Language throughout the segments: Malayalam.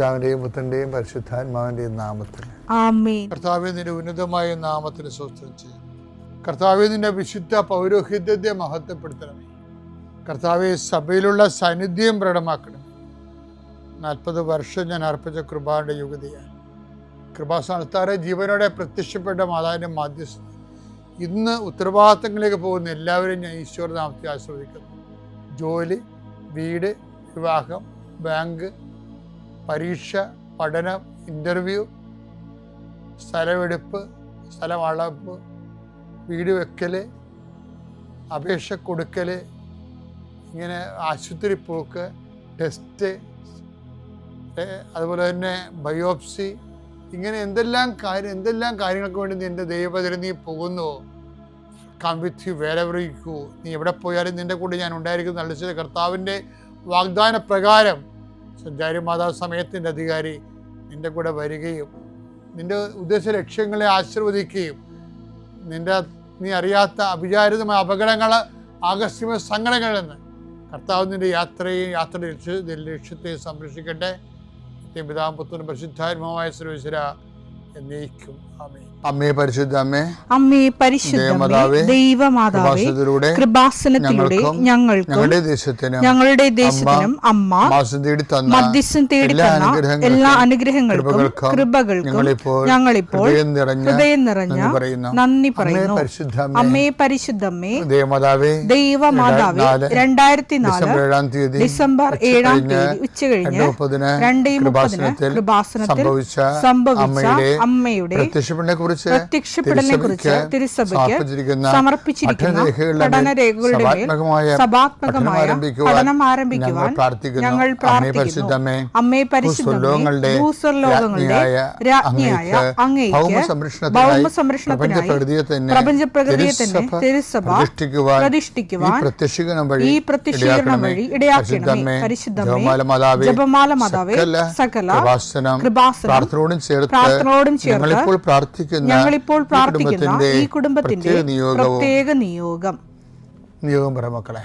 പിതാവിന്റെയും പുത്രന്റെയും പരിശുദ്ധാത്മാവിന്റെയും നാമത്തിൽ ആമേൻ. കർത്താവേ, നിന്റെ ഉന്നതമായ നാമത്തിന് സ്തോത്രം ചെയ്യും. കർത്താവേ, നിന്റെ വിശുദ്ധ പൗരോഹിത്യത്തെ മഹത്വപ്പെടുത്തണമേ. കർത്താവേ, സഭയിലുള്ള സാന്നിധ്യം പ്രകടമാക്കണമേ. 40 വർഷം ഞാൻ അർപ്പിച്ച കൃപാന്റെ യുഗതിയാണ്. കൃപാസ്ഥാനത്താറെ ജീവനോടെ പ്രത്യക്ഷപ്പെട്ട മാതാവിന്റെ മാധ്യസ്ഥ ഇന്ന് ഉത്തരവാദിത്തങ്ങളിലേക്ക് പോകുന്ന എല്ലാവരെയും ഞാൻ ഈശ്വര നാമത്തെ ആസ്വദിക്കുന്നു. ജോലി, വീട്, വിവാഹം, ബാങ്ക്, പരീക്ഷ, പഠനം, ഇൻ്റർവ്യൂ, സ്ഥലമെടുപ്പ്, സ്ഥലം അളപ്പ്, വീട് വെക്കൽ, അപേക്ഷ കൊടുക്കൽ, ഇങ്ങനെ ആശുപത്രി പോക്ക്, ടെസ്റ്റ്, അതുപോലെ തന്നെ ബയോപ്സി, ഇങ്ങനെ എന്തെല്ലാം കാര്യങ്ങൾക്ക് വേണ്ടി നിൻ്റെ ദൈവപദത്തിൽ നീ പോകുന്നുവോ, come with you wherever you go. നീ എവിടെ പോയാലും നിൻ്റെ കൂടെ ഞാൻ ഉണ്ടായിരിക്കും. നല്ല കർത്താവിൻ്റെ വാഗ്ദാന പ്രകാരം സഞ്ചാരി മാതാവ് സമയത്തിൻ്റെ അധികാരി നിൻ്റെ കൂടെ വരികയും നിൻ്റെ ഉദ്ദേശ ലക്ഷ്യങ്ങളെ ആശീർവദിക്കുകയും നീ അറിയാത്ത അവിചാരിതമായ അപകടങ്ങൾ, ആകസ്മിക സങ്കടങ്ങളിൽ നിന്ന് കർത്താവ് നിൻ്റെ യാത്രയുടെ ലക്ഷ്യത്തെ സംരക്ഷിക്കട്ടെ. പിതാവും പുത്രനും പരിശുദ്ധാത്മാവുമായ സർവ്വേശ്വര എന്നേക്കും. ആമേൻ. അമ്മേ പരിശുദ്ധ അമ്മേ, അമ്മേ പരിശുദ്ധ ദൈവമാതാവേ, കൃപാസനത്തിലൂടെ ഞങ്ങളുടെ ദേശത്തിനും അമ്മ മധ്യസ്ഥം തേടി തന്ന എല്ലാ അനുഗ്രഹങ്ങൾക്കും കൃപകൾക്കും ഞങ്ങളിപ്പോൾ ഹൃദയം നിറഞ്ഞ നന്ദി പറയുന്നു. അമ്മേ പരിശുദ്ധമ്മേ, ദൈവമാതാവേ, 2004 ഡിസംബർ 7 ഉച്ചകഴിഞ്ഞ് 2:30 കൃപാസനത്തിൽ സംഭവിച്ച അമ്മയുടെ പ്രത്യക്ഷപ്പെടലിനെ കുറിച്ച് തിരുസഭയ്ക്ക് സമർപ്പിച്ചിരിക്കുന്ന പഠനരേഖകളുടെ മേൽ സഭാത്മകമായ പഠനം ആരംഭിക്കുവാൻ ഞങ്ങൾ പ്രാർത്ഥിക്കുന്നു. അമ്മേ പരിശുദ്ധമേ, ഭൂസ്വർലോകങ്ങളുടെ രാജ്ഞിയായ അങ്ങേയ്ക്ക് ഭൗമസംരക്ഷണത്തിനായി പ്രപഞ്ചപ്രകൃതിയെ തന്നെ തിരുസഭ പ്രതിഷ്ഠിക്കുവാൻ ഈ പ്രത്യക്ഷീകരണം വഴി ഇടയാക്കണമേ. പരിശുദ്ധമേ, ജപമാല മാതാവേ, സകല കൃപാസനം പ്രാർത്ഥനയോടും ചേർത്ത് ഞങ്ങളിപ്പോൾ പ്രാർത്ഥിക്കുന്ന ഈ കുടുംബത്തിന്റെ പ്രത്യേക നിയോഗം പറ മക്കളെ.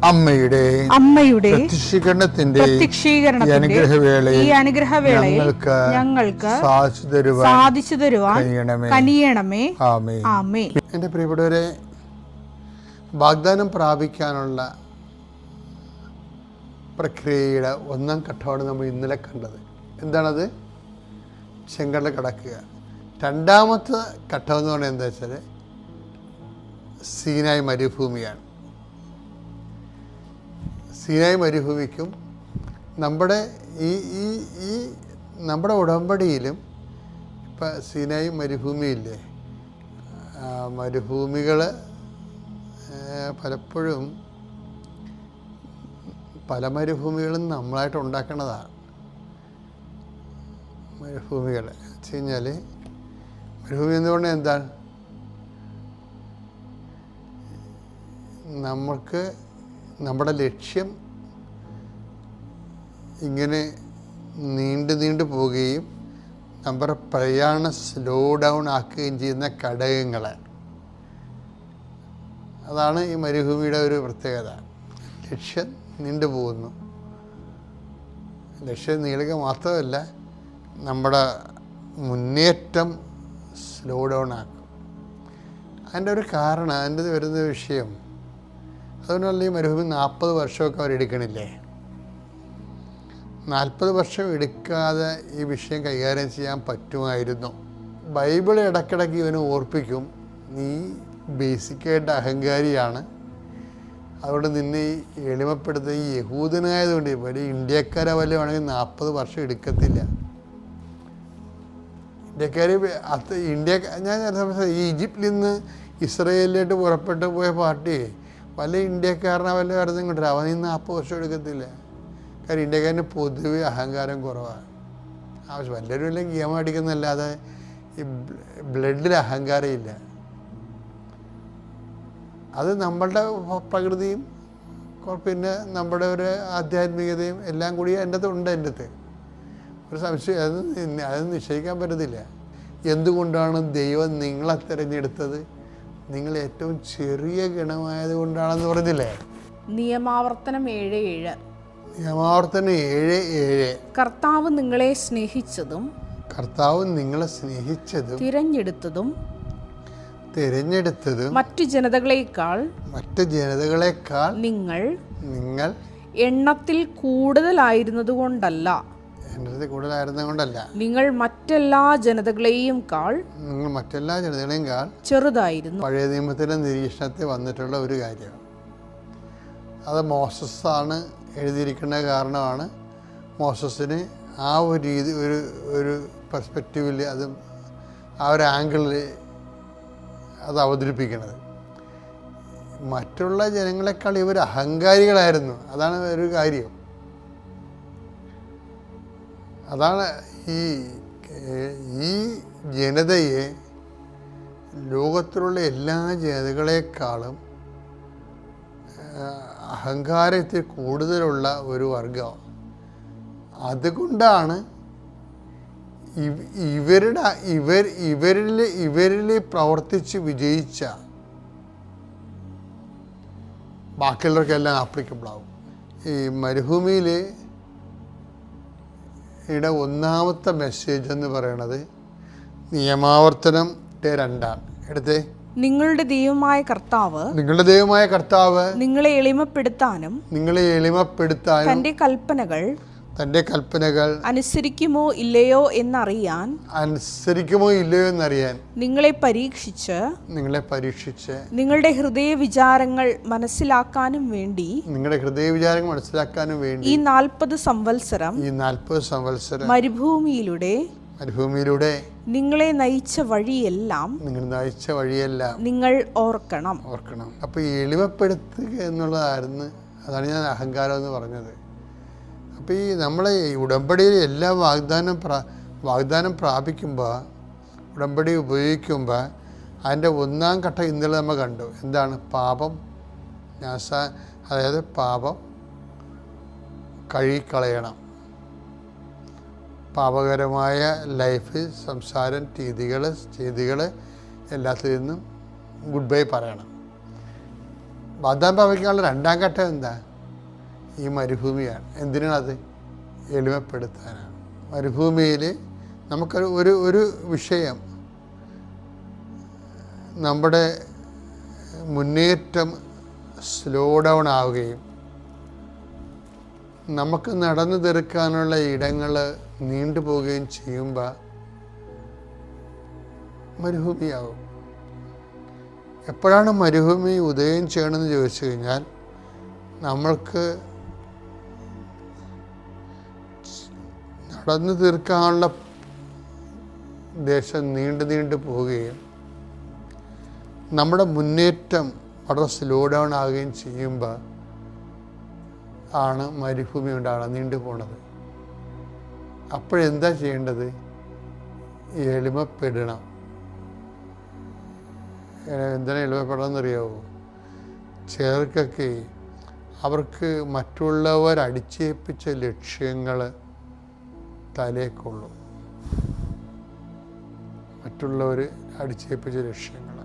അമ്മയുടെ പ്രത്യക്ഷീകരണത്തിന്റെ ഈ അനുഗ്രഹവേളയിൽ ഞങ്ങൾക്ക് സാധിച്ചു തരുവാൻ കനിയണമേ. ആമേൻ. എൻ്റെ പ്രിയപ്പെട്ടവരെ, വാഗ്ദാനം പ്രാപിക്കാനുള്ള പ്രക്രിയയുടെ 1ാം ഘട്ടമാണ് നമ്മൾ ഇന്നലെ കണ്ടത്. എന്താണത്? ചെങ്കടൽ കടക്കുക. 2ാമത്തെ ഘട്ടം എന്ന് പറഞ്ഞാൽ എന്താ വെച്ചാൽ സീനായ് മരുഭൂമിയാണ്. സീനായ് മരുഭൂമിക്കും നമ്മുടെ ഈ നമ്മുടെ ഉടമ്പടിയിലും ഇപ്പം സീനായ് മരുഭൂമിയില്ലേ, മരുഭൂമികൾ പലപ്പോഴും പല മരുഭൂമികളും നമ്മളായിട്ട് ഉണ്ടാക്കുന്നതാണ്. മരുഭൂമികൾ വെച്ച് കഴിഞ്ഞാൽ മരുഭൂമി എന്ന് പറഞ്ഞാൽ എന്താണ്? നമുക്ക് നമ്മുടെ ലക്ഷ്യം ഇങ്ങനെ നീണ്ടു പോവുകയും നമ്മുടെ പ്രയാണം സ്ലോ ഡൗൺ ആക്കുകയും ചെയ്യുന്ന ഘടകങ്ങൾ, അതാണ് ഈ മരുഭൂമിയുടെ ഒരു പ്രത്യേകത. ലക്ഷ്യം നീണ്ടുപോകുന്നു. ലക്ഷ്യം നീളുക മാത്രമല്ല, നമ്മുടെ മുന്നേറ്റം സ്ലോ ഡൗൺ ആക്കും. അതിൻ്റെ ഒരു കാരണം, അതിൻ്റെ വരുന്ന വിഷയം, അതുകൊണ്ടല്ല ഈ മരുഭൂമി 40 വർഷമൊക്കെ അവരെടുക്കണില്ലേ. 40 വർഷം എടുക്കാതെ ഈ വിഷയം കൈകാര്യം ചെയ്യാൻ പറ്റുമായിരുന്നു. ബൈബിൾ ഇടയ്ക്കിടയ്ക്ക് ഇവന് ഓർപ്പിക്കും, നീ ബേസിക്കായിട്ട് അഹങ്കാരിയാണ്, അതുകൊണ്ട് നിന്നെ ഈ എളിമപ്പെടുത്ത ഈ യഹൂദനായതുകൊണ്ട് വലിയ ഇന്ത്യക്കാരെ വല്ല വേണമെങ്കിൽ 40 വർഷം എടുക്കത്തില്ല. ഇന്ത്യക്കാർ ഞാൻ ഈ ഈജിപ്തിൽ നിന്ന് ഇസ്രയേലിലോട്ട് പുറപ്പെട്ടു പോയ പാർട്ടി വല്ല ഇന്ത്യക്കാരനെ വല്ല കാര്യത്തും കൊണ്ടുവരാം. അവന് 40 വർഷം എടുക്കത്തില്ല. കാര്യം ഇന്ത്യക്കാരന് പൊതുവെ അഹങ്കാരം കുറവാണ്. ആവശ്യം വല്ലവരും എല്ലാം ഗെയിം അടിക്കുന്നല്ലാതെ ഈ ബ്ലഡിൽ അഹങ്കാരം ഇല്ല. അത് നമ്മളുടെ പ്രകൃതിയും പിന്നെ നമ്മുടെ ഒരു ആധ്യാത്മികതയും എല്ലാം കൂടി എൻ്റെ ഉണ്ട്. എൻ്റെ ഒരു സംശയം അത് നിശ്ചയിക്കാൻ പറ്റത്തില്ല. എന്തുകൊണ്ടാണ് ദൈവം നിങ്ങളെ തിരഞ്ഞെടുത്തത്? നിങ്ങൾ ഏറ്റവും ചെറിയ ഗണമായത് കൊണ്ടാണെന്ന് പറഞ്ഞില്ലേ? നിയമാവർത്തനം 7:7. നിയമാവർത്തനം 7:7. കർത്താവ് നിങ്ങളെ സ്നേഹിച്ചതും തിരഞ്ഞെടുത്തതും മറ്റു ജനതകളെക്കാൾ നിങ്ങൾ എണ്ണത്തിൽ കൂടുതലായിരുന്നതുകൊണ്ടല്ല, നിങ്ങൾ മറ്റെല്ലാ ജനതകളെയും കാൾ ചെറുതായിരുന്നു. പഴയ നിയമത്തിലെ നിരീക്ഷണത്തിൽ വന്നിട്ടുള്ള ഒരു കാര്യം അത് മോസസാണ് എഴുതിയിരിക്കുന്ന കാരണമാണ് മോസസിന് ആ ഒരു രീതി ഒരു പെർസ്പെക്റ്റീവിൽ അത് ആ ഒരു ആംഗിളിൽ അത് അവതരിപ്പിക്കുന്നത്. മറ്റുള്ള ജനങ്ങളെക്കാൾ ഇവർ അഹങ്കാരികളായിരുന്നു. അതാണ് ഒരു കാര്യം. അതാണ് ഈ ജനതയെ ലോകത്തിലുള്ള എല്ലാ ജനതകളെക്കാളും അഹങ്കാരത്തിൽ കൂടുതലുള്ള ഒരു വർഗം. അതുകൊണ്ടാണ് ഇവരിൽ പ്രവർത്തിച്ച് വിജയിച്ച ബാക്കിയുള്ളവർക്കെല്ലാം ആപ്ലിക്കബിൾ ആവും. ഈ മരുഭൂമിയിൽ ഒന്നാമത്തെ മെസ്സേജ് എന്ന് പറയുന്നത് നിയമാവർത്തനം 2 എടുത്തേ. നിങ്ങളുടെ ദൈവമായ കർത്താവ് നിങ്ങളെ എളിമപ്പെടുത്താനും തന്റെ കൽപ്പനകൾ അനുസരിക്കുമോ ഇല്ലയോ എന്നറിയാൻ നിങ്ങളെ പരീക്ഷിച്ച് നിങ്ങളുടെ ഹൃദയ വിചാരങ്ങൾ മനസ്സിലാക്കാനും വേണ്ടി ഈ 40 സംവത്സരം മരുഭൂമിയിലൂടെ നിങ്ങളെ നയിച്ച വഴിയെല്ലാം നിങ്ങൾ ഓർക്കണം. അപ്പൊ എളിമപ്പെടുത്തുക എന്നുള്ളതായിരുന്നു. അതാണ് ഞാൻ അഹങ്കാരം എന്ന് പറഞ്ഞത്. അപ്പോൾ ഈ നമ്മളെ ഉടമ്പടിയിൽ എല്ലാ വാഗ്ദാനം പ്രാപിക്കുമ്പോൾ, ഉടമ്പടി ഉപയോഗിക്കുമ്പോൾ അതിൻ്റെ 1-ാം ഘട്ടം ഇന്നലെ നമ്മൾ കണ്ടു. എന്താണ്? പാപം അതായത് പാപം കഴുകിക്കളയണം. പാപകരമായ ലൈഫ്, സംസാരം, ചെയ്തികൾ എല്ലാത്തിൽ നിന്നും ഗുഡ് ബൈ പറയണം. വാഗ്ദാനം പ്രാപിക്കാനുള്ള 2-ാം ഘട്ടം എന്താ? ഈ മരുഭൂമിയാണ്. എന്തിനാണത്? എളിമപ്പെടുത്താനാണ്. മരുഭൂമിയിൽ നമുക്കൊരു ഒരു വിഷയം, നമ്മുടെ മുന്നേറ്റം സ്ലോ ഡൗൺ ആവുകയും നമുക്ക് നടന്നു തീർക്കാനുള്ള ഇടങ്ങൾ നീണ്ടുപോവുകയും ചെയ്യുമ്പോൾ മരുഭൂമിയാവും. എപ്പോഴാണ് മരുഭൂമി ഉദയം ചെയ്യണമെന്ന് ചോദിച്ചു കഴിഞ്ഞാൽ, നമ്മൾക്ക് നടന്നു തീർക്കാനുള്ള ദേശം നീണ്ടു പോവുകയും നമ്മുടെ മുന്നേറ്റം വളരെ സ്ലോ ഡൗൺ ആവുകയും ചെയ്യുമ്പോൾ ആണ് മരുഭൂമി ഉണ്ടാകണം, നീണ്ടു പോണത്. അപ്പോഴെന്താ ചെയ്യേണ്ടത്? എളിമപ്പെടണം. എന്തിനാണ് എളിമപ്പെടണമെന്നറിയാവോ? ചിലർക്കൊക്കെ അവർക്ക് മറ്റുള്ളവർ അടിച്ചേൽപ്പിച്ച ലക്ഷ്യങ്ങൾ തലേക്കുള്ളൂ. മറ്റുള്ളവർ അടിച്ചേൽപ്പിച്ച ലക്ഷ്യങ്ങൾ,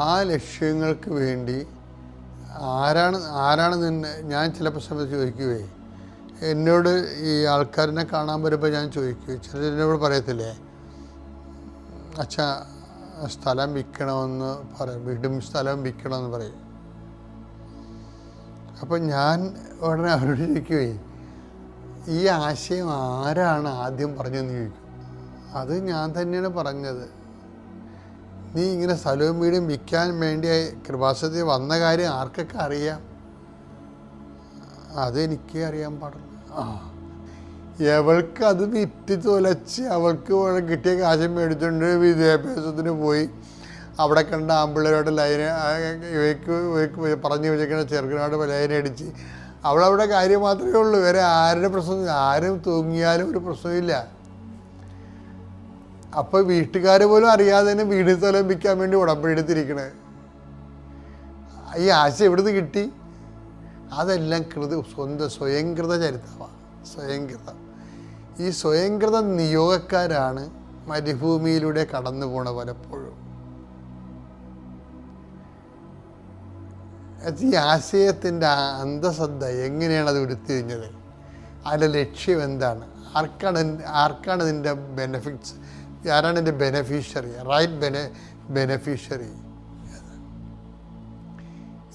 ആ ലക്ഷ്യങ്ങൾക്ക് വേണ്ടി ആരാണ് നിന്നെ, ഞാൻ ചിലപ്പോൾ സമയത്ത് ചോദിക്കുവേ, എന്നോട് ഈ ആൾക്കാരിനെ കാണാൻ വരുമ്പോൾ ഞാൻ ചോദിക്കും, ചിലർ എന്നോട് പറയത്തില്ലേ, അച്ഛാ സ്ഥലം വിൽക്കണമെന്ന് പറയും, വീടും സ്ഥലം വിൽക്കണമെന്ന് പറയും. അപ്പം ഞാൻ ഉടനെ അവരോട് ചോദിക്കുവേ, ഈ ആശയം ആരാണ് ആദ്യം പറഞ്ഞതെന്ന് ചോദിക്കും. അത് ഞാൻ തന്നെയാണ് പറഞ്ഞത്. നീ ഇങ്ങനെ സ്ഥലവും വീടും വിൽക്കാൻ വേണ്ടി കൃപാസനത്തിൽ വന്ന കാര്യം ആർക്കൊക്കെ അറിയാം? അതെനിക്ക് അറിയാൻ പാടില്ല. അവൾക്ക് അത് വിറ്റ് തുലച്ച് അവൾക്ക് കിട്ടിയ കാശം മേടിച്ചുകൊണ്ട് വിദ്യാഭ്യാസത്തിന് പോയി അവിടെ കണ്ട ആമ്പിള്ളേരോട് ലൈന് പറഞ്ഞു വെച്ചിരിക്കുന്ന ചെറുക്കനോട് ലൈനടിച്ച് അവളവിടെ കാര്യം മാത്രമേ ഉള്ളൂ. വേറെ ആരുടെ പ്രശ്നം, ആരും തൂങ്ങിയാലും ഒരു പ്രശ്നമില്ല. അപ്പോൾ വീട്ടുകാർ പോലും അറിയാതെ തന്നെ വീട് സ്ഥലം വിൽക്കാൻ വേണ്ടി ഉടമ്പടി എടുത്തിരിക്കണേ. ഈ ആശയം എവിടുന്ന് കിട്ടി? അതെല്ലാം സ്വയംകൃത ചരിത്രമാണ്. സ്വയംകൃതം. ഈ സ്വയംകൃത നിയോഗക്കാരാണ് മരുഭൂമിയിലൂടെ കടന്നു പോണ പലപ്പോഴും. ഈ ആശയത്തിൻ്റെ അന്തസത്ത എങ്ങനെയാണ് അത് ഉരുത്തിരിഞ്ഞത്? അതിൻ്റെ ലക്ഷ്യം എന്താണ്? ആർക്കാണ് ഇതിൻ്റെ ബെനഫിറ്റ്സ്? ആരാണ് ഇതിൻ്റെ ബെനഫിഷ്യറി? ബെനഫിഷ്യറി.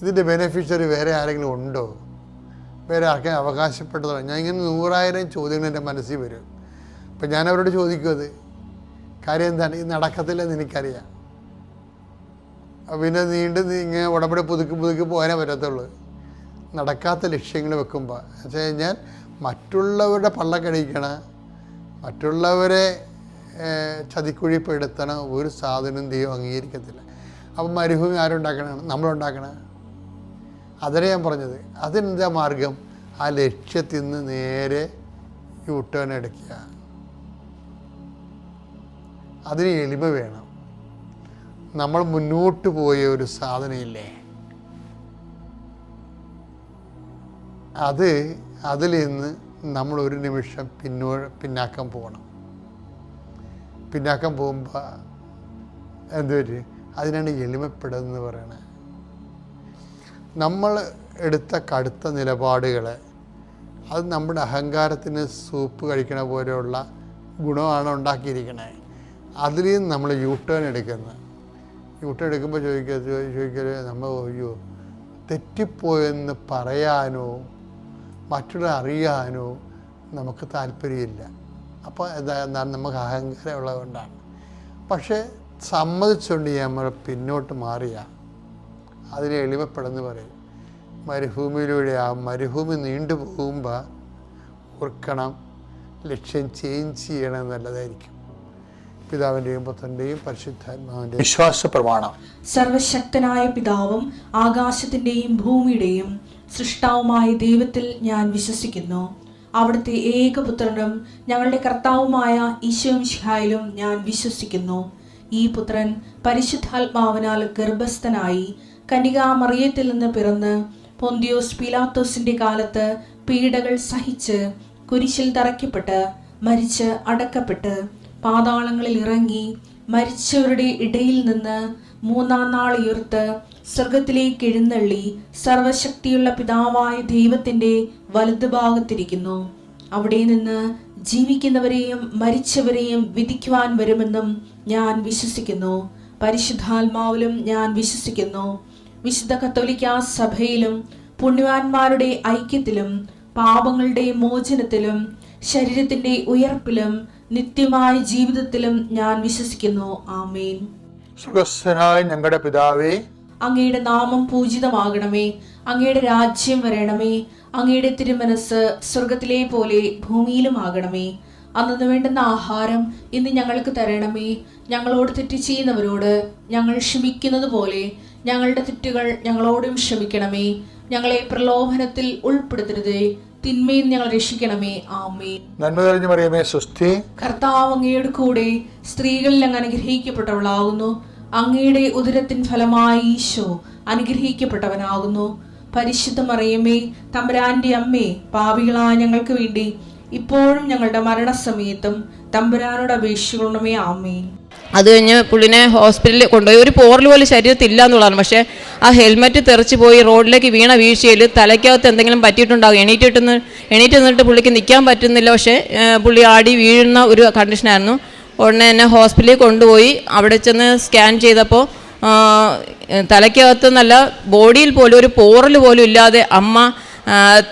ഇതിൻ്റെ ബെനഫിഷ്യറി വേറെ ആരെങ്കിലും ഉണ്ടോ? വേറെ ആർക്കെങ്കിലും അവകാശപ്പെട്ടതോ? ഞാൻ ഇങ്ങനെ 100,000 ചോദ്യങ്ങൾ എൻ്റെ മനസ്സിൽ വരും. അപ്പം ഞാൻ അവരോട് ചോദിക്കും, അത് കാര്യം എന്താണ്? ഇത് നടക്കത്തില്ലെന്ന് എനിക്കറിയാം. പിന്നെ ഇങ്ങനെ ഉടമ്പടി പുതുക്കി പോകാനേ പറ്റത്തുള്ളൂ. നടക്കാത്ത ലക്ഷ്യങ്ങൾ വെക്കുമ്പോൾ വെച്ച് കഴിഞ്ഞാൽ മറ്റുള്ളവരുടെ പള്ളക്കടിക്കണ, മറ്റുള്ളവരെ ചതിക്കുഴിപ്പെടുത്തണ ഒരു സാധനം ദൈവം അംഗീകരിക്കത്തില്ല. അപ്പം മരുഭൂമി ആരുണ്ടാക്കണതാണ്? നമ്മളുണ്ടാക്കണ. അതേ ഞാൻ പറഞ്ഞത്. അതെന്താ മാർഗം? ആ ലക്ഷ്യത്തിൽ നിന്ന് നേരെ യൂട്ടേൺ എടുക്കുക. അതിന് എളിമ വേണം. നമ്മൾ മുന്നോട്ട് പോയ ഒരു സാധനമില്ലേ, അതിൽ നിന്ന് നമ്മൾ ഒരു നിമിഷം പിന്നാക്കം പോകണം. പിന്നാക്കം പോകുമ്പോൾ എന്തൊരു അതിനാണ് എളിമപ്പെടുന്നത് പറയണത്. നമ്മൾ എടുത്ത കടുത്ത നിലപാടുകളെ, അത് നമ്മുടെ അഹങ്കാരത്തിന് സൂപ്പ് കഴിക്കണ പോലെയുള്ള ഗുണമാണ് ഉണ്ടാക്കിയിരിക്കണേ. അതിൽ നിന്ന് നമ്മൾ യൂട്ടേൺ എടുക്കുന്നത്. യൂട്ടേൺ എടുക്കുമ്പോൾ ചോദിക്കരുത് നമ്മൾ അയ്യോ തെറ്റിപ്പോയെന്ന് പറയാനോ മറ്റുള്ള അറിയാനോ നമുക്ക് താല്പര്യമില്ല. അപ്പോൾ എന്താണ് നമുക്ക് അഹങ്കാരം ഉള്ളതുകൊണ്ടാണ്. പക്ഷേ സമ്മതിച്ചുകൊണ്ട് നമ്മൾ പിന്നോട്ട് മാറിയ അതിനെ എളിമപ്പെടുന്നു പറയും. മരുഭൂമിയിലൂടെ ആ മരുഭൂമി നീണ്ടുപോകുമ്പോൾ ഓർക്കണം, ലക്ഷ്യം ചേഞ്ച് ചെയ്യണം നല്ലതായിരിക്കും. പിതാവിൻ്റെയും പുത്രൻ്റെയും പരിശുദ്ധാത്മാവിൻ്റെയും വിശ്വാസ പ്രമാണം. സർവശക്തനായ പിതാവും ആകാശത്തിൻ്റെയും ഭൂമിയുടെയും സൃഷ്ടാവുമായ ദൈവത്തിൽ ഞാൻ വിശ്വസിക്കുന്നു. അവിടുത്തെ ഏകപുത്രനും ഞങ്ങളുടെ കർത്താവുമായ ഈശോമിശിഹായിലും ഞാൻ വിശ്വസിക്കുന്നു. ഈ പുത്രൻ പരിശുദ്ധാത്മാവിനാൽ ഗർഭസ്ഥനായി കന്യകാമറിയത്തിൽ നിന്ന് പിറന്ന് പൊന്തിയോസ് പീലാത്തോസിന്റെ കാലത്ത് പീഡകൾ സഹിച്ച് കുരിശിൽ തറയ്ക്കപ്പെട്ട് മരിച്ച് അടക്കപ്പെട്ട് പാതാളങ്ങളിൽ ഇറങ്ങി മരിച്ചവരുടെ ഇടയിൽ നിന്ന് 3-ാം നാൾ ഉയർത്ത് സ്വർഗത്തിലേക്ക് എഴുന്നള്ളി സർവശക്തിയുള്ള പിതാവായ ദൈവത്തിന്റെ വലതുഭാഗത്തിരിക്കുന്നു. അവിടെ നിന്ന് ജീവിക്കുന്നവരെയും മരിച്ചവരെയും വിധിക്കുവാൻ വരുമെന്നും ഞാൻ വിശ്വസിക്കുന്നു. പരിശുദ്ധാത്മാവിലും ഞാൻ വിശ്വസിക്കുന്നു. വിശുദ്ധ കത്തോലിക്കാ സഭയിലും പുണ്യവാന്മാരുടെ ഐക്യത്തിലും പാപങ്ങളുടെ മോചനത്തിലും ശരീരത്തിന്റെ ഉയർപ്പിലും നിത്യമായ ജീവിതത്തിലും ഞാൻ വിശ്വസിക്കുന്നു. ആമേൻ. സുഖസ്ഥനായ ഞങ്ങളുടെ പിതാവേ, അങ്ങയുടെ നാമം പൂജിതമാകണമേ. അങ്ങയുടെ രാജ്യം വരണമേ. അങ്ങയുടെ തിരുമനസ് സ്വർഗത്തിലെ പോലെ ഭൂമിയിലും ആകണമേ. അന്നു വേണ്ടുന്ന ആഹാരം ഇന്ന് ഞങ്ങൾക്ക് തരണമേ. ഞങ്ങളോട് തെറ്റ് ചെയ്യുന്നവരോട് ഞങ്ങൾ ക്ഷമിക്കുന്നത് പോലെ ഞങ്ങളുടെ തെറ്റുകൾ ഞങ്ങളോടും ക്ഷമിക്കണമേ. ഞങ്ങളെ പ്രലോഭനത്തിൽ ഉൾപ്പെടുത്തരുതേ, തിന്മയിൽ ഞങ്ങൾ രക്ഷിക്കണമേ. ആമേൻ. നന്മ നിറഞ്ഞ മറിയമേ സ്വസ്തി. കർത്താവ് അങ്ങയുടെ കൂടെ സ്ത്രീകളിൽ അങ്ങ് അനുഗ്രഹിക്കപ്പെട്ടവളാകുന്നു. അങ്ങയുടെ ഉദരത്തിൻ ഫലമായി ഈശോ അനുഗ്രഹിക്കപ്പെട്ടവനാകുന്നു. പരിശുദ്ധ മറിയമേ, തമ്പുരാന്റെ അമ്മേ, പാപികളായ ഞങ്ങൾക്ക് വേണ്ടി ഇപ്പോഴും ഞങ്ങളുടെ മരണസമയത്തും തമ്പുരാനോട് അപേക്ഷിക്കണമേ. ആമേൻ. അത് കഴിഞ്ഞ് പുള്ളിനെ ഹോസ്പിറ്റലിൽ കൊണ്ടുപോയി. ഒരു പോറൽ പോലും ശരീരത്തില്ല എന്നുള്ളതാണ്. പക്ഷേ ആ ഹെൽമെറ്റ് തെറിച്ച് പോയി റോഡിലേക്ക് വീണ വീഴ്ചയിൽ തലയ്ക്കകത്ത് എന്തെങ്കിലും പറ്റിയിട്ടുണ്ടാകും. എണീറ്റ് നിന്നിട്ട് പുള്ളിക്ക് നിൽക്കാൻ പറ്റുന്നില്ല. പക്ഷേ പുള്ളി ആടി വീഴുന്ന ഒരു കണ്ടീഷനായിരുന്നു. ഉടനെ തന്നെ ഹോസ്പിറ്റലിൽ കൊണ്ടുപോയി. അവിടെ ചെന്ന് സ്കാൻ ചെയ്തപ്പോൾ തലയ്ക്കകത്ത് നല്ല ബോഡിയിൽ പോലും ഒരു പോറൽ പോലും ഇല്ലാതെ അമ്മ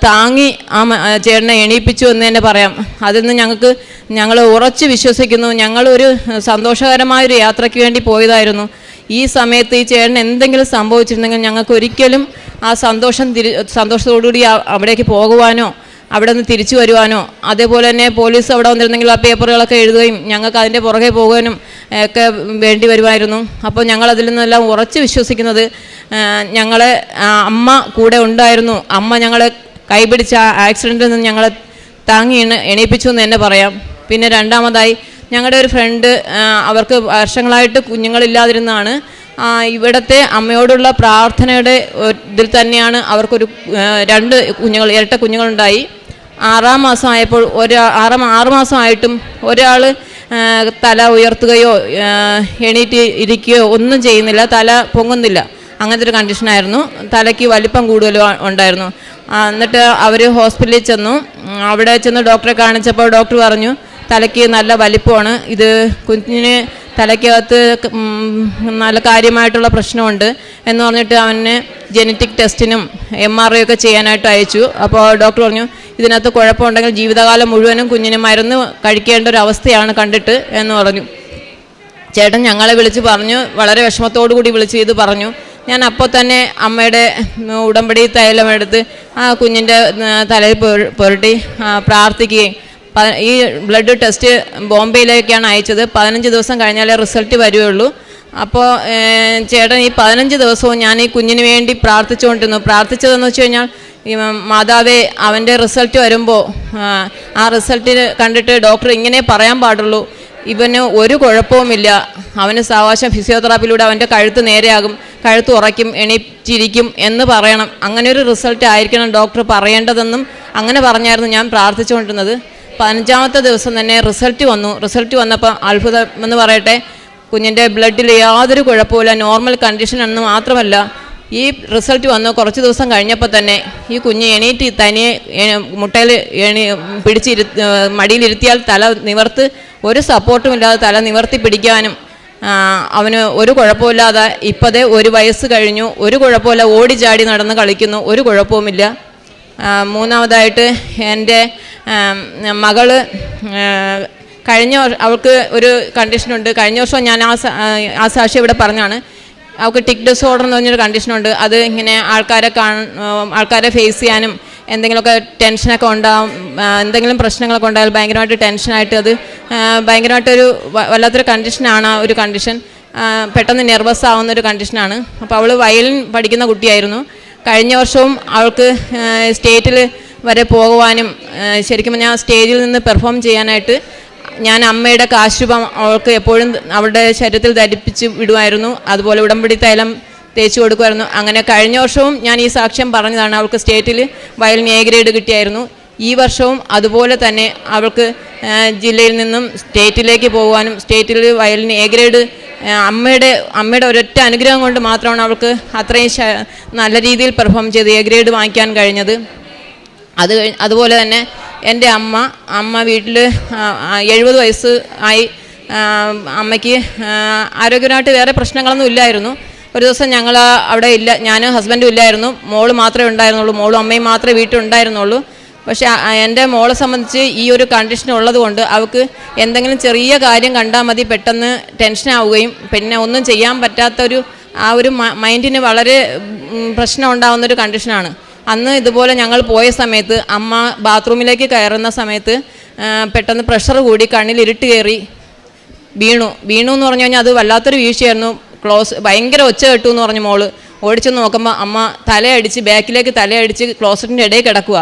താങ്ങി ആ ചേട്ടനെ എണീപ്പിച്ചു എന്ന് തന്നെ പറയാം. അതിൽ നിന്ന് ഞങ്ങൾ ഉറച്ച് വിശ്വസിക്കുന്നു. ഞങ്ങളൊരു സന്തോഷകരമായൊരു യാത്രയ്ക്ക് വേണ്ടി പോയതായിരുന്നു. ഈ സമയത്ത് ഈ ചേട്ടന് എന്തെങ്കിലും സംഭവിച്ചിരുന്നെങ്കിൽ ഞങ്ങൾക്ക് ഒരിക്കലും ആ സന്തോഷത്തോടുകൂടി അവിടേക്ക് പോകുവാനോ അവിടെ നിന്ന് തിരിച്ചു വരുവാനോ, അതേപോലെ തന്നെ പോലീസ് അവിടെ വന്നിരുന്നെങ്കിൽ ആ പേപ്പറുകളൊക്കെ എഴുതുകയും ഞങ്ങൾക്ക് അതിൻ്റെ പുറകെ പോകുവാനും ഒക്കെ വേണ്ടി വരുമായിരുന്നു. അപ്പോൾ ഞങ്ങളതിൽ നിന്നെല്ലാം ഉറച്ച് വിശ്വസിക്കുന്നത് ഞങ്ങളെ അമ്മ കൂടെ ഉണ്ടായിരുന്നു. അമ്മ ഞങ്ങളെ കൈപിടിച്ച ആക്സിഡൻറ്റിൽ നിന്ന് ഞങ്ങളെ താങ്ങി എണീപ്പിച്ചു എന്ന് തന്നെ പറയാം. പിന്നെ രണ്ടാമതായി ഞങ്ങളുടെ ഒരു ഫ്രണ്ട്, അവർക്ക് വർഷങ്ങളായിട്ട് കുഞ്ഞുങ്ങളില്ലാതിരുന്നാണ്. ഇവിടുത്തെ അമ്മയോടുള്ള പ്രാർത്ഥനയുടെ ഇതിൽ തന്നെയാണ് അവർക്കൊരു 2 കുഞ്ഞുങ്ങൾ, ഇരട്ട കുഞ്ഞുങ്ങളുണ്ടായി. 6 മാസമായപ്പോൾ 6 മാസമായിട്ടും ഒരാൾ തല ഉയർത്തുകയോ എണീറ്റ് ഇരിക്കുകയോ ഒന്നും ചെയ്യുന്നില്ല, തല പൊങ്ങുന്നില്ല. അങ്ങനത്തെ ഒരു കണ്ടീഷനായിരുന്നു. തലയ്ക്ക് വലിപ്പം കൂടുതലും ഉണ്ടായിരുന്നു. എന്നിട്ട് അവർ ഹോസ്പിറ്റലിൽ ചെന്നു. അവിടെ ചെന്ന് ഡോക്ടറെ കാണിച്ചപ്പോൾ ഡോക്ടർ പറഞ്ഞു തലയ്ക്ക് നല്ല വലിപ്പമാണ്, ഇത് കുഞ്ഞിന് തലയ്ക്കകത്ത് നല്ല കാര്യമായിട്ടുള്ള പ്രശ്നമുണ്ട് എന്ന് പറഞ്ഞിട്ട് അവന് ജനറ്റിക് ടെസ്റ്റിനും MRI ഒക്കെ ചെയ്യാനായിട്ട് അയച്ചു. അപ്പോൾ ഡോക്ടർ പറഞ്ഞു ഇതിനകത്ത് കുഴപ്പമുണ്ടെങ്കിൽ ജീവിതകാലം മുഴുവനും കുഞ്ഞിന് മരുന്ന് കഴിക്കേണ്ട ഒരു അവസ്ഥയാണ് കണ്ടിട്ട് എന്ന് പറഞ്ഞു. ചേട്ടൻ ഞങ്ങളെ വിളിച്ച് പറഞ്ഞു, വളരെ വിഷമത്തോടു കൂടി വിളിച്ച് ഇത് പറഞ്ഞു. ഞാൻ അപ്പോൾ തന്നെ അമ്മയുടെ ഉടമ്പടി തൈലം എടുത്ത് ആ കുഞ്ഞിൻ്റെ തലയിൽ പുരട്ടി പ്രാർത്ഥിക്കുകയും, ഈ ബ്ലഡ് ടെസ്റ്റ് ബോംബെയിലേക്കാണ് അയച്ചത്. 15 ദിവസം കഴിഞ്ഞാലേ റിസൾട്ട് വരുള്ളൂ. അപ്പോൾ ചേട്ടൻ ഈ 15 ദിവസവും ഞാൻ ഈ കുഞ്ഞിന് വേണ്ടി പ്രാർത്ഥിച്ചുകൊണ്ടിരുന്നു. പ്രാർത്ഥിച്ചതെന്ന് വെച്ച് കഴിഞ്ഞാൽ ഈ മാതാവേ, അവൻ്റെ റിസൾട്ട് വരുമ്പോൾ ആ റിസൾട്ടിന് കണ്ടിട്ട് ഡോക്ടർ ഇങ്ങനെ പറയാൻ പാടുള്ളൂ, ഇവന് ഒരു കുഴപ്പവുമില്ല, അവന് സാവകാശം ഫിസിയോതെറാപ്പിയിലൂടെ അവൻ്റെ കഴുത്ത് നേരെയാകും, കഴുത്ത് ഉറയ്ക്കും, എണീറ്റിരിക്കും എന്ന് പറയണം. അങ്ങനെ ഒരു റിസൾട്ട് ആയിരിക്കണം ഡോക്ടർ പറയേണ്ടതെന്നും അങ്ങനെ പറഞ്ഞായിരുന്നു ഞാൻ പ്രാർത്ഥിച്ചുകൊണ്ടിരുന്നത്. 15ാമത്തെ ദിവസം തന്നെ റിസൾട്ട് വന്നു. റിസൾട്ട് വന്നപ്പോൾ അത്ഭുതം എന്ന് പറയട്ടെ, കുഞ്ഞിൻ്റെ ബ്ലഡിൽ യാതൊരു കുഴപ്പമില്ല, നോർമൽ കണ്ടീഷൻ എന്ന് മാത്രമല്ല, ഈ റിസൾട്ട് വന്നു കുറച്ച് ദിവസം കഴിഞ്ഞപ്പോൾ തന്നെ ഈ കുഞ്ഞ് എണീറ്റ് തനിയെ മുട്ടയിൽ മടിയിലിരുത്തിയാൽ തല നിവർത്ത്, ഒരു സപ്പോർട്ടുമില്ലാതെ തല നിവർത്തി പിടിക്കാനും അവന് ഒരു കുഴപ്പമില്ലാതെ ഇപ്പോഴേ 1 വയസ്സ് കഴിഞ്ഞു, ഒരു കുഴപ്പമില്ല, ഓടി ചാടി നടന്ന് കളിക്കുന്നു, ഒരു കുഴപ്പവുമില്ല. മൂന്നാമതായിട്ട് എൻ്റെ മകള് അവൾക്ക് ഒരു കണ്ടീഷനുണ്ട്. കഴിഞ്ഞ വർഷം ഞാൻ ആ സാക്ഷി ഇവിടെ പറഞ്ഞാണ്, അവൾക്ക് ടിക് ഡിസോർഡർ എന്ന് പറഞ്ഞൊരു കണ്ടീഷനുണ്ട്. അത് ഇങ്ങനെ ആൾക്കാരെ ഫേസ് ചെയ്യാനും എന്തെങ്കിലുമൊക്കെ ടെൻഷനൊക്കെ ഉണ്ടാകും, എന്തെങ്കിലും പ്രശ്നങ്ങളൊക്കെ ഉണ്ടായാൽ ഭയങ്കരമായിട്ട് ടെൻഷനായിട്ട് അത് ഭയങ്കരമായിട്ടൊരു വല്ലാത്തൊരു കണ്ടീഷനാണ്. ആ ഒരു കണ്ടീഷൻ പെട്ടെന്ന് നെർവസ് ആവുന്ന ഒരു കണ്ടീഷനാണ്. അപ്പോൾ അവൾ വയലിൻ പഠിക്കുന്ന കുട്ടിയായിരുന്നു. കഴിഞ്ഞ വർഷവും അവൾക്ക് സ്റ്റേറ്റിൽ വരെ പോകുവാനും ശരിക്കും പറഞ്ഞാൽ സ്റ്റേജിൽ നിന്ന് പെർഫോം ചെയ്യാനായിട്ട് ഞാൻ അമ്മയുടെ കാശുരൂപം അവൾക്ക് എപ്പോഴും അവളുടെ ശരീരത്തിൽ ധരിപ്പിച്ച് വിടുമായിരുന്നു. അതുപോലെ ഉടമ്പടി തൈലം തേച്ച് കൊടുക്കുമായിരുന്നു. അങ്ങനെ കഴിഞ്ഞ വർഷവും ഞാൻ ഈ സാക്ഷ്യം പറഞ്ഞതാണ്, അവൾക്ക് സ്റ്റേറ്റിൽ വയലിൻ A ഗ്രേഡ് കിട്ടിയായിരുന്നു. ഈ വർഷവും അതുപോലെ തന്നെ അവൾക്ക് ജില്ലയിൽ നിന്നും സ്റ്റേറ്റിലേക്ക് പോകുവാനും സ്റ്റേറ്റിൽ വയലിന് A ഗ്രേഡ് അമ്മയുടെ ഒരൊറ്റ അനുഗ്രഹം കൊണ്ട് മാത്രമാണ് അവൾക്ക് അത്രയും നല്ല രീതിയിൽ പെർഫോം ചെയ്ത് A ഗ്രേഡ് വാങ്ങിക്കാൻ കഴിഞ്ഞത്. അതുപോലെ തന്നെ എൻ്റെ അമ്മ വീട്ടിൽ 70 വയസ്സ് ആയി. അമ്മയ്ക്ക് ആരോഗ്യമായിട്ട് വേറെ പ്രശ്നങ്ങളൊന്നും ഇല്ലായിരുന്നു. ഒരു ദിവസം ഞങ്ങൾ അവിടെ ഇല്ല, ഞാനും ഹസ്ബൻഡും ഇല്ലായിരുന്നു, മോള് മാത്രമേ ഉണ്ടായിരുന്നുള്ളൂ, മോളും അമ്മയും മാത്രമേ വീട്ടിലുണ്ടായിരുന്നുള്ളൂ. പക്ഷേ എൻ്റെ മോളെ സംബന്ധിച്ച് ഈ ഒരു കണ്ടീഷൻ ഉള്ളത് കൊണ്ട് അവൾക്ക് എന്തെങ്കിലും ചെറിയ കാര്യം കണ്ടാൽ മതി പെട്ടെന്ന് ടെൻഷനാവുകയും പിന്നെ ഒന്നും ചെയ്യാൻ പറ്റാത്തൊരു ആ ഒരു മൈൻഡിന് വളരെ പ്രശ്നം ഉണ്ടാകുന്നൊരു കണ്ടീഷനാണ്. അന്ന് ഇതുപോലെ ഞങ്ങൾ പോയ സമയത്ത് അമ്മ ബാത്റൂമിലേക്ക് കയറുന്ന സമയത്ത് പെട്ടെന്ന് പ്രഷർ കൂടി കണ്ണിൽ ഇരുട്ട് കയറി വീണു എന്ന് പറഞ്ഞു കഴിഞ്ഞാൽ അത് വല്ലാത്തൊരു വീഴ്ചയായിരുന്നു. ഭയങ്കര ഒച്ച കേട്ടു എന്ന് പറഞ്ഞു മോള്. ഓടിച്ചു നോക്കുമ്പോൾ അമ്മ ബാക്കിലേക്ക് തലയടിച്ച് ക്ലോസറ്റിൻ്റെ ഇടയിൽ കിടക്കുക.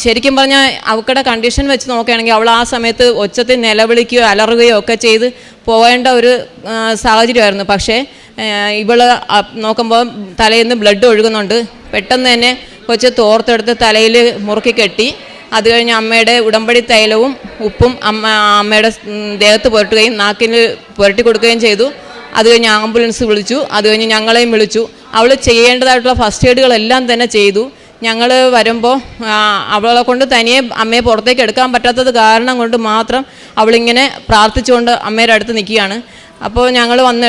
ശരിക്കും പറഞ്ഞാൽ അവക്കടെ കണ്ടീഷൻ വെച്ച് നോക്കുകയാണെങ്കിൽ അവൾ ആ സമയത്ത് ഒച്ചത്തിൽ നിലവിളിക്കുകയോ അലറുകയോ ഒക്കെ ചെയ്ത് പോകേണ്ട ഒരു സാഹചര്യമായിരുന്നു. പക്ഷേ ഇവൾ നോക്കുമ്പോൾ തലയിൽ നിന്ന് ബ്ലഡ് ഒഴുകുന്നുണ്ട്. പെട്ടെന്ന് തന്നെ കൊച്ച് തോർത്തെടുത്ത് തലയിൽ മുറുക്കി കെട്ടി. അത് കഴിഞ്ഞ് അമ്മയുടെ ഉടമ്പടി തൈലവും ഉപ്പും അമ്മയുടെ ദേഹത്ത് പുരട്ടുകയും നാക്കിൽ പുരട്ടി കൊടുക്കുകയും ചെയ്തു. അത് കഴിഞ്ഞ് ആംബുലൻസ് വിളിച്ചു. അത് കഴിഞ്ഞ് ഞങ്ങളെയും വിളിച്ചു. അവൾ ചെയ്യേണ്ടതായിട്ടുള്ള ഫസ്റ്റ് എയ്ഡുകളെല്ലാം തന്നെ ചെയ്തു. ഞങ്ങൾ വരുമ്പോൾ അവളെ കൊണ്ട് തനിയെ അമ്മയെ പുറത്തേക്ക് എടുക്കാൻ പറ്റാത്തത് കാരണം കൊണ്ട് മാത്രം അവളിങ്ങനെ പ്രാർത്ഥിച്ചുകൊണ്ട് അമ്മയുടെ അടുത്ത് നിൽക്കുകയാണ്. അപ്പോൾ ഞങ്ങൾ വന്ന്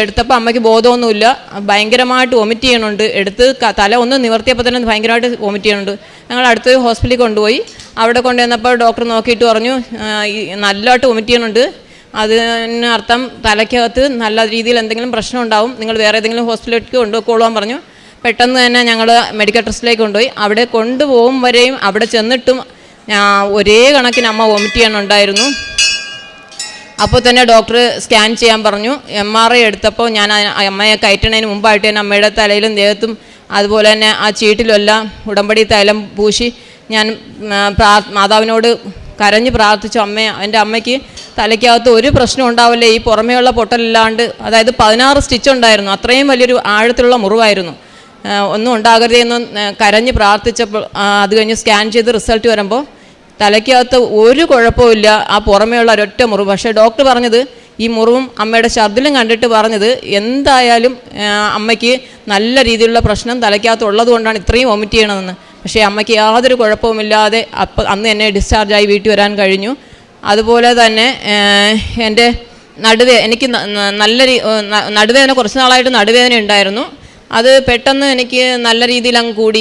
എടുത്തപ്പോൾ അമ്മയ്ക്ക് ബോധമൊന്നുമില്ല, ഭയങ്കരമായിട്ട് വൊമിറ്റ് ചെയ്യണുണ്ട്. തല ഒന്ന് നിവർത്തിയപ്പോൾ തന്നെ ഭയങ്കരമായിട്ട് വൊമിറ്റ് ചെയ്യണുണ്ട്. ഞങ്ങൾ അടുത്ത് ഹോസ്പിറ്റലിൽ കൊണ്ടുപോയി. അവിടെ കൊണ്ടുവന്നപ്പോൾ ഡോക്ടർ നോക്കിയിട്ട് പറഞ്ഞു നല്ലതായിട്ട് വൊമിറ്റ് ചെയ്യണുണ്ട്, അതിനർത്ഥം തലയ്ക്കകത്ത് നല്ല രീതിയിൽ എന്തെങ്കിലും പ്രശ്നം ഉണ്ടാവും, നിങ്ങൾ വേറെ ഏതെങ്കിലും ഹോസ്പിറ്റലിലേക്ക് കൊണ്ടുപോയിക്കോളാൻ പറഞ്ഞു. പെട്ടെന്ന് തന്നെ ഞങ്ങൾ മെഡിക്കൽ ട്രസ്റ്റിലേക്ക് കൊണ്ടുപോയി. അവിടെ കൊണ്ടുപോകും വരെയും അവിടെ ചെന്നിട്ടും ഒരേ കണക്കിന് അമ്മ വൊമിറ്റ് ചെയ്യാനുണ്ടായിരുന്നു. അപ്പോൾ തന്നെ ഡോക്ടർ സ്കാൻ ചെയ്യാൻ പറഞ്ഞു. MRI എടുത്തപ്പോൾ ഞാൻ അമ്മയെ കയറ്റണതിന് മുമ്പായിട്ട് തന്നെ അമ്മയുടെ തലയിലും ദേഹത്തും അതുപോലെ തന്നെ ആ ചീട്ടിലെല്ലാം ഉടമ്പടി തൈലം പൂശി ഞാൻ മാതാവിനോട് കരഞ്ഞ് പ്രാർത്ഥിച്ചു, എൻ്റെ അമ്മയ്ക്ക് തലയ്ക്കകത്ത് ഒരു പ്രശ്നം ഉണ്ടാവില്ല, ഈ പുറമേയുള്ള പൊട്ടലില്ലാണ്ട്. അതായത് 16 സ്റ്റിച്ച് ഉണ്ടായിരുന്നു, അത്രയും വലിയൊരു ആഴത്തിലുള്ള മുറിവായിരുന്നു, ഒന്നും ഉണ്ടാകരുതെന്ന് കരഞ്ഞ് പ്രാർത്ഥിച്ചപ്പോൾ അത് കഴിഞ്ഞ് സ്കാൻ ചെയ്ത് റിസൾട്ട് വരുമ്പോൾ തലയ്ക്കകത്ത് ഒരു കുഴപ്പമില്ല, ആ പുറമേയുള്ള ഒരൊറ്റ മുറിവ്. പക്ഷേ ഡോക്ടർ പറഞ്ഞത്, ഈ മുറിവും അമ്മയുടെ ഛർദിലും കണ്ടിട്ട് പറഞ്ഞത് എന്തായാലും അമ്മയ്ക്ക് നല്ല രീതിയിലുള്ള പ്രശ്നം തലയ്ക്കകത്ത് ഉള്ളത് കൊണ്ടാണ് ഇത്രയും വൊമിറ്റ് ചെയ്യണമെന്ന്. പക്ഷേ അമ്മയ്ക്ക് യാതൊരു കുഴപ്പവുമില്ലാതെ അന്ന് എന്നെ ഡിസ്ചാർജായി വീട്ടിൽ വരാൻ കഴിഞ്ഞു. അതുപോലെ തന്നെ എൻ്റെ എനിക്ക് നടുവേദന കുറച്ച് നാളായിട്ട് നടുവേദന ഉണ്ടായിരുന്നു. അത് പെട്ടെന്ന് എനിക്ക് നല്ല രീതിയിൽ അങ്ങ് കൂടി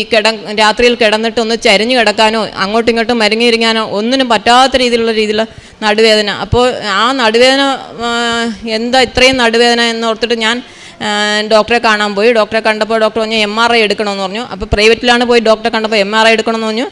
രാത്രിയിൽ കിടന്നിട്ട് ഒന്ന് ചരിഞ്ഞ് കിടക്കാനോ അങ്ങോട്ടും ഇങ്ങോട്ടും മരങ്ങിയിരിക്കാനോ ഒന്നിനും പറ്റാത്ത രീതിയിലുള്ള നടുവേദന. അപ്പോൾ ആ നടുവേദന എന്താ ഇത്രയും നടുവേദന എന്നോർത്തിട്ട് ഞാൻ ഡോക്ടറെ കാണാൻ പോയി. ഡോക്ടറെ കണ്ടപ്പോൾ ഡോക്ടർ പറഞ്ഞു MRI എടുക്കണമെന്ന് പറഞ്ഞു. അപ്പോൾ പ്രൈവറ്റിലാണ് പോയി ഡോക്ടറെ കണ്ടപ്പോൾ MRI എടുക്കണമെന്ന് പറഞ്ഞു.